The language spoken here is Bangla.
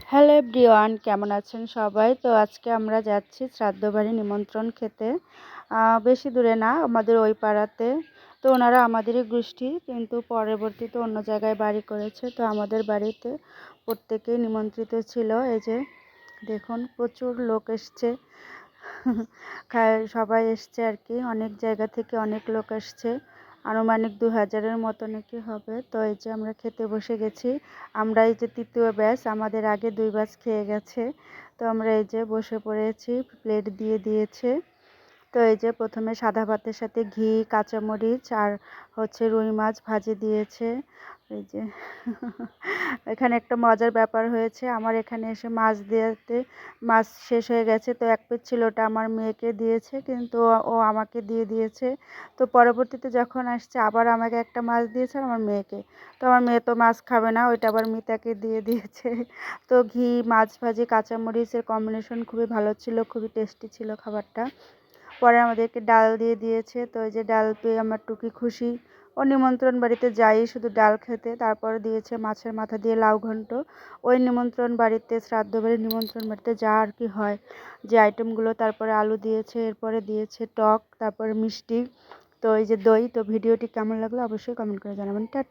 হ্যালো এভরিওয়ান, কেমন আছেন সবাই? তো আজকে আমরা যাচ্ছি শ্রাদ্ধ বাড়ি নিমন্ত্রণ খেতে। বেশি দূরে না, আমাদের ওই পাড়াতে। তো ওনারা আমাদেরই গোষ্ঠী, কিন্তু পরবর্তীতে অন্য জায়গায় বাড়ি করেছে। তো আমাদের বাড়িতে প্রত্যেকেই নিমন্ত্রিত ছিল। এই যে দেখুন, প্রচুর লোক এসছে। সবাই এসছে আর কি, অনেক জায়গা থেকে অনেক লোক এসছে। আনুমানিক 2000-এর মতো নাকি হবে। তো এই যে আমরা খেতে বসে গেছি। আমরা এই যে তৃতীয় ব্যাচ, আমাদের আগে 2 ব্যাচ খেয়ে গেছে। তো আমরা এই যে বসে পড়েছি, প্লেট দিয়ে দিয়েছে। তো এই যে প্রথমে সাদা ভাতের সাথে ঘি, কাঁচামরিচ আর রুই মাছ ভাজি দিয়েছে। এই যে এখানে একটা মজার ব্যাপার হয়েছে, আমার এখানে এসে মাছ শেষ হয়ে গেছে। তো এক পিস ছিল, ওটা আমার মেয়েকে দিয়েছে, কিন্তু ও আমাকে দিয়ে দিয়েছে। তো পরবর্তীতে যখন আসছে আবার আমাকে একটা মাছ দিয়েছে আর আমার মেয়েকে। তো আমার মেয়ে তো মাছ খাবে না, ওইটা আবার মিতাকে দিয়ে দিয়েছে। তো ঘি, মাছ ভাজি, কাঁচামরিচের কম্বিনেশন খুবই ভালো ছিল, খুবই টেস্টি ছিল খাবারটা। পরে আমাদেরকে ডাল দিয়ে দিয়েছে। তো এই যে ডাল পেয়ে আমার টুকি খুশি। ও নিমন্ত্রণ বাড়িতে যাই শুধু ডাল খেতে। তারপরে দিয়েছে মাছের মাথা দিয়ে লাউ ঘন্ট। ওই নিমন্ত্রণ বাড়িতে, শ্রাদ্ধ বাড়ির নিমন্ত্রণ বাড়িতে যা আর কি হয়, যে আইটেমগুলো। তারপরে আলু দিয়েছে, এরপরে দিয়েছে টক, তারপরে মিষ্টি। তো এই যে দই। তো ভিডিওটি কেমন লাগলো অবশ্যই কমেন্ট করে জানাবেন। টাটা।